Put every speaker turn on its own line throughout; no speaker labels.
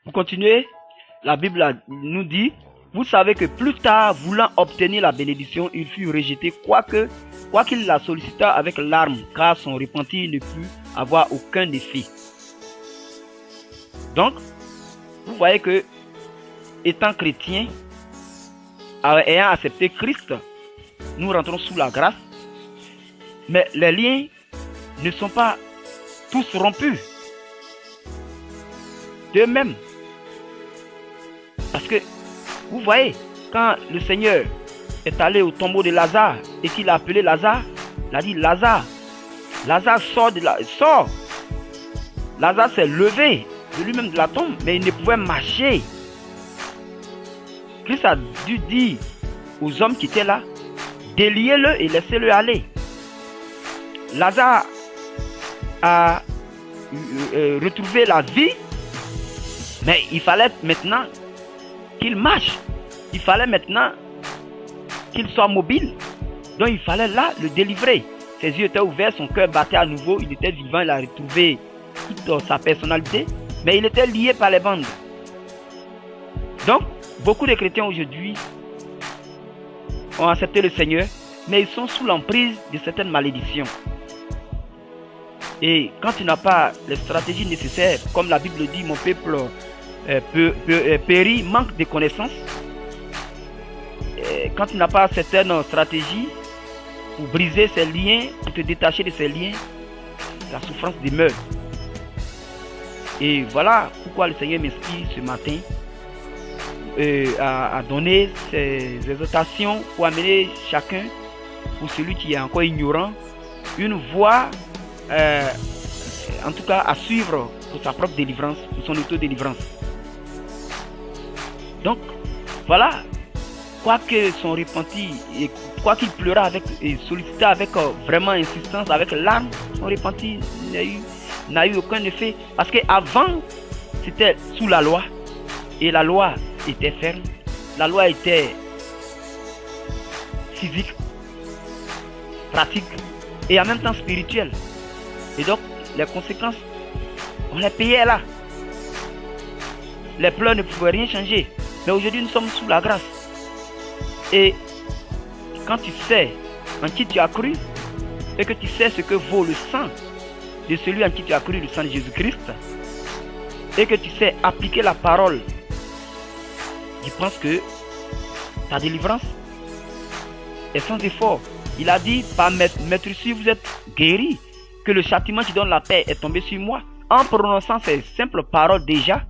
Pour continuer, la Bible nous dit, vous savez que plus tard, voulant obtenir la bénédiction, il fut rejeté, quoiqu'il la sollicita avec larmes, car son repentir ne put avoir aucun effet. Donc, vous voyez que, étant chrétien, ayant accepté Christ, nous rentrons sous la grâce, mais les liens ne sont pas tous rompus d'eux-mêmes. Parce que, vous voyez, quand le Seigneur est allé au tombeau de Lazare et qu'il a appelé Lazare, il a dit Lazare, Lazare sort. Lazare s'est levé de lui-même de la tombe, mais il ne pouvait marcher. Christ a dû dire aux hommes qui étaient là, déliez-le et laissez-le aller. Lazare a retrouvé la vie, mais il fallait maintenant qu'il marche. Il fallait maintenant qu'il soit mobile. Donc il fallait là le délivrer. Ses yeux étaient ouverts, son cœur battait à nouveau, il était vivant, il a retrouvé toute sa personnalité, mais il était lié par les bandes. Donc, beaucoup de chrétiens aujourd'hui ont accepté le Seigneur, mais ils sont sous l'emprise de certaines malédictions. Et quand tu n'as pas les stratégies nécessaires, comme la Bible dit, mon peuple périt, manque de connaissances. Et quand tu n'as pas certaines stratégies pour briser ces liens, pour te détacher de ces liens, la souffrance demeure. Et voilà pourquoi le Seigneur m'inspire ce matin à donner ces exhortations pour amener chacun, pour celui qui est encore ignorant, une voie, en tout cas à suivre pour sa propre délivrance, pour son auto-délivrance. Donc, voilà, quoique son repenti, quoi qu'il pleura et sollicita avec vraiment insistance, avec larmes, son repenti n'a eu aucun effet. Parce qu'avant, c'était sous la loi, et la loi était ferme, la loi était physique, pratique, et en même temps spirituelle. Et donc, les conséquences, on les payait là. Les pleurs ne pouvaient rien changer. Mais aujourd'hui, nous sommes sous la grâce. Et quand tu sais en qui tu as cru, et que tu sais ce que vaut le sang de celui en qui tu as cru, le sang de Jésus-Christ, et que tu sais appliquer la parole, je pense que ta délivrance est sans effort. Il a dit, par maître si vous êtes guéri, que le châtiment qui donne la paix est tombé sur moi. En prononçant ces simples paroles déjà,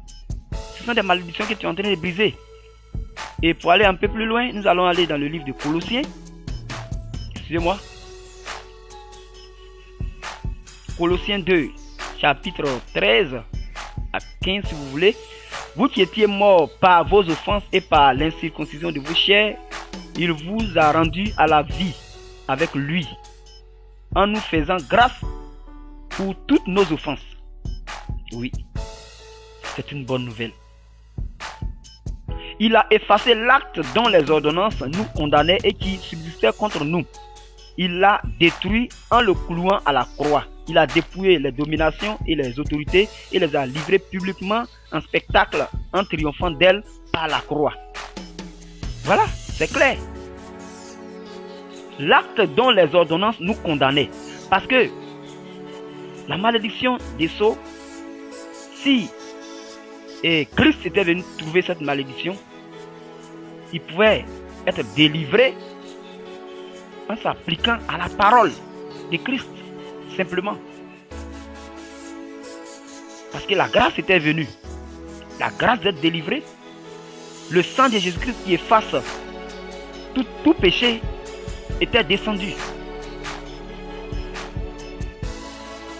ce sont des malédictions que tu es en train de briser. Et pour aller un peu plus loin, nous allons aller dans le livre de Colossiens. Excusez-moi. Colossiens 2, chapitre 13 à 15 si vous voulez. Vous qui étiez morts par vos offenses et par l'incirconcision de vos chairs, il vous a rendus à la vie avec lui, en nous faisant grâce pour toutes nos offenses. Oui, c'est une bonne nouvelle. Il a effacé l'acte dont les ordonnances nous condamnaient et qui subsistait contre nous. Il l'a détruit en le clouant à la croix. Il a dépouillé les dominations et les autorités et les a livrées publiquement en spectacle en triomphant d'elles par la croix. Voilà, c'est clair. L'acte dont les ordonnances nous condamnaient. Parce que la malédiction des sceaux, si Christ était venu trouver cette malédiction, il pouvait être délivré en s'appliquant à la parole de Christ, simplement. Parce que la grâce était venue. La grâce d'être délivré. Le sang de Jésus-Christ qui efface tout péché était descendu.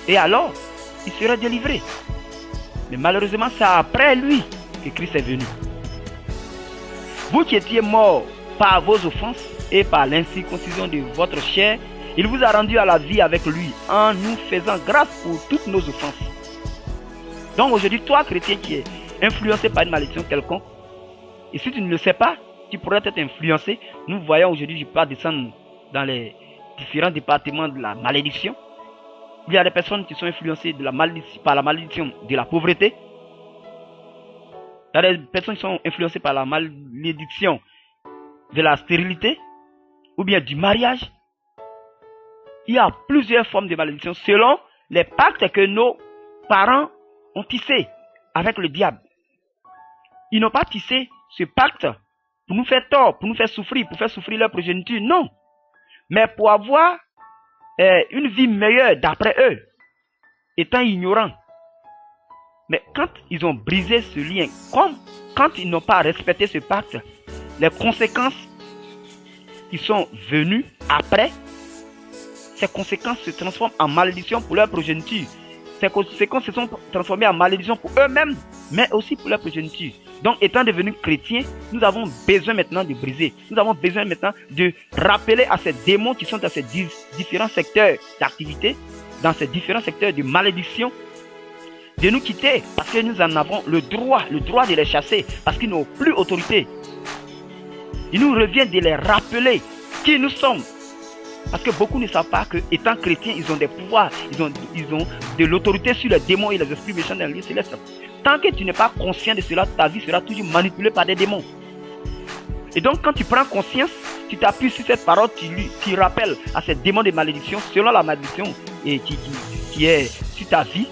Et alors, il serait délivré. Mais malheureusement, c'est après lui que Christ est venu. Vous qui étiez morts par vos offenses et par l'incirconcision de votre chair, il vous a rendu à la vie avec lui en nous faisant grâce pour toutes nos offenses. Donc aujourd'hui, toi chrétien qui es influencé par une malédiction quelconque, et si tu ne le sais pas, tu pourrais être influencé. Nous voyons aujourd'hui, je peux descendre dans les différents départements de la malédiction. Il y a des personnes qui sont influencées par la malédiction de la pauvreté. Il y a des personnes qui sont influencées par la malédiction de la stérilité ou bien du mariage. Il y a plusieurs formes de malédiction selon les pactes que nos parents ont tissés avec le diable. Ils n'ont pas tissé ce pacte pour nous faire tort, pour nous faire souffrir, pour faire souffrir leur progéniture, non. Mais pour avoir une vie meilleure d'après eux, étant ignorants. Mais quand ils ont brisé ce lien, comme quand ils n'ont pas respecté ce pacte, les conséquences qui sont venues après, ces conséquences se transforment en malédiction pour leur progéniture. Ces conséquences se sont transformées en malédiction pour eux-mêmes, mais aussi pour leur progéniture. Donc, étant devenus chrétiens, nous avons besoin maintenant de briser. Nous avons besoin maintenant de rappeler à ces démons qui sont dans ces différents secteurs d'activité, dans ces différents secteurs de malédiction, de nous quitter parce que nous en avons le droit de les chasser parce qu'ils n'ont plus autorité. Il nous revient de les rappeler qui nous sommes. Parce que beaucoup ne savent pas que, étant chrétiens, ils ont des pouvoirs, ils ont de l'autorité sur les démons et les esprits méchants dans le lieu céleste. Tant que tu n'es pas conscient de cela, ta vie sera toujours manipulée par des démons. Et donc, quand tu prends conscience, tu t'appuies sur cette parole, tu rappelles à ces démons de malédiction, selon la malédiction qui est sur ta vie.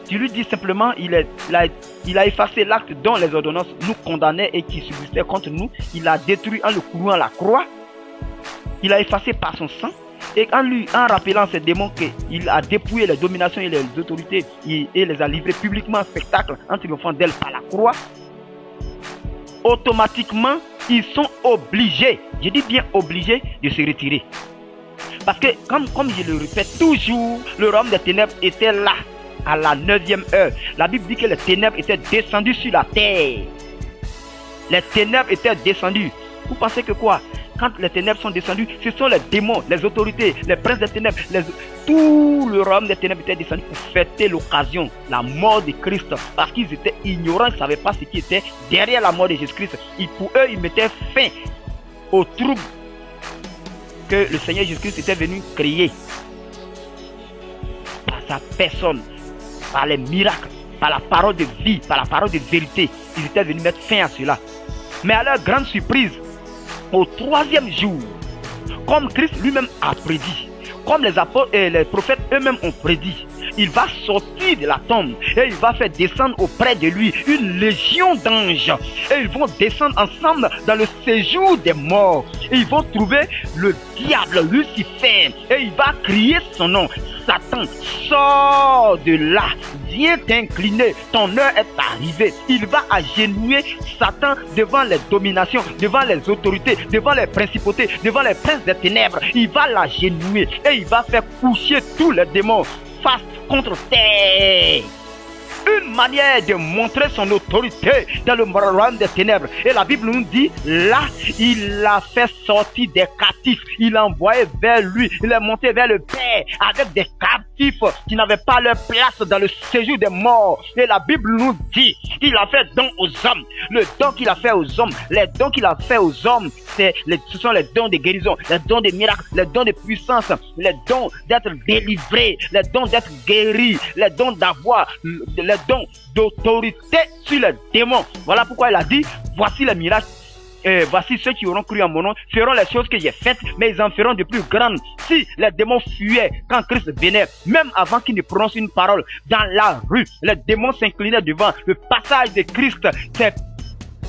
Tu lui dis simplement, il a effacé l'acte dont les ordonnances nous condamnaient et qui subsistait contre nous. Il a détruit en le clouant à la croix. Il a effacé par son sang. Et en rappelant ces démons qu'il a dépouillé les dominations et les autorités et les a livrés publiquement en spectacle en triomphant d'elles par la croix, automatiquement, ils sont obligés, je dis bien obligés, de se retirer. Parce que, comme je le répète toujours, le royaume des ténèbres était là, à la 9e heure. La Bible dit que les ténèbres étaient descendues sur la terre. Les ténèbres étaient descendues. Vous pensez que quoi? Quand les ténèbres sont descendues, ce sont les démons, les autorités, les princes des ténèbres, tout le royaume des ténèbres était descendu pour fêter l'occasion, la mort de Christ. Parce qu'ils étaient ignorants, ils ne savaient pas ce qui était derrière la mort de Jésus-Christ. Pour eux, ils mettaient fin au trouble que le Seigneur Jésus-Christ était venu créer. Par sa personne, par les miracles, par la parole de vie, par la parole de vérité. Ils étaient venus mettre fin à cela. Mais à leur grande surprise, au 3e jour, comme Christ lui-même a prédit, comme les apôtres et les prophètes eux-mêmes ont prédit, il va sortir de la tombe et il va faire descendre auprès de lui une légion d'anges. Et ils vont descendre ensemble dans le séjour des morts. Et ils vont trouver le diable, Lucifer. Et il va crier son nom. Satan, sors de là. Viens t'incliner. Ton heure est arrivée. Il va agenouiller Satan devant les dominations, devant les autorités, devant les principautés, devant les princes des ténèbres. Il va l'agenouiller et il va faire coucher tous les démons face contre terre. Une manière de montrer son autorité dans le royaume des ténèbres. Et la Bible nous dit, là, il l'a fait sortir des captifs. Il l'a envoyé vers lui. Il est monté vers le Père avec des captifs qui n'avaient pas leur place dans le séjour des morts. Et la Bible nous dit, il a fait don aux hommes. Le don qu'il a fait aux hommes, les dons qu'il a fait aux hommes, ce sont les dons de guérison, les dons de miracles, les dons de puissance, les dons d'être délivré, les dons d'être guéri, les dons d'avoir, les dons d'autorité sur les démons. Voilà pourquoi il a dit, voici les miracles. Voici ceux qui auront cru en mon nom feront les choses que j'ai faites, mais ils en feront de plus grandes. Si les démons fuyaient quand Christ venait, même avant qu'il ne prononce une parole dans la rue, les démons s'inclinaient devant le passage de Christ. Ces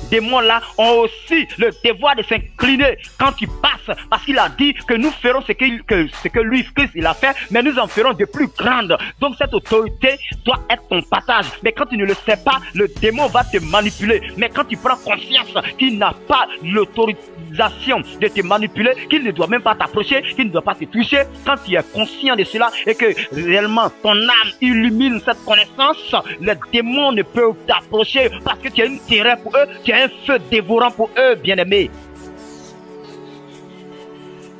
démons-là ont aussi le devoir de s'incliner quand il passe, parce qu'il a dit que nous ferons ce que lui, Christ, il a fait, mais nous en ferons de plus grandes. Donc cette autorité doit être ton partage. Mais quand tu ne le sais pas, le démon va te manipuler. Mais quand tu prends conscience qu'il n'a pas l'autorisation de te manipuler, qu'il ne doit même pas t'approcher, qu'il ne doit pas te toucher, quand tu es conscient de cela et que réellement ton âme illumine cette connaissance, les démons ne peuvent t'approcher parce que tu as une terreur pour eux, tu as un feu dévorant pour eux, bien-aimés.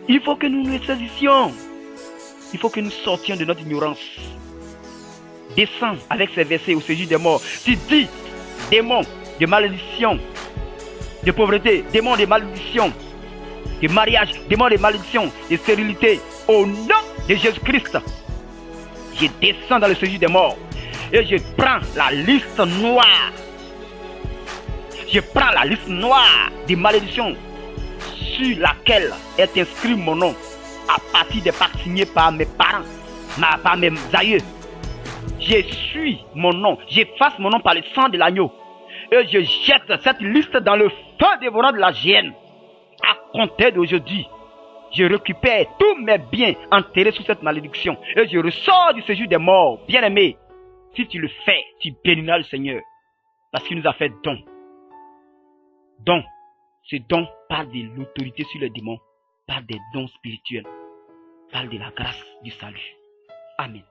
Il faut que nous nous saisissions. Il faut que nous sortions de notre ignorance. Descends avec ces versets au séjour des morts. Tu dis, démons de malédiction, de pauvreté, démons de malédiction, de mariage, démons de malédiction, de stérilité, au nom de Jésus-Christ, je descends dans le séjour des morts et je prends la liste noire Je prends la liste noire des malédictions sur laquelle est inscrit mon nom à partir des pactes signés par mes parents, par mes aïeux. J'essuie mon nom, j'efface mon nom par le sang de l'agneau et je jette cette liste dans le feu dévorant de la géhenne. À compter d'aujourd'hui, je récupère tous mes biens enterrés sous cette malédiction et je ressors du séjour des morts. Bien-aimé, si tu le fais, tu béniras le Seigneur parce qu'il nous a fait don. Don, ce don parle de l'autorité sur les démons, parle des dons spirituels, parle de la grâce du salut. Amen.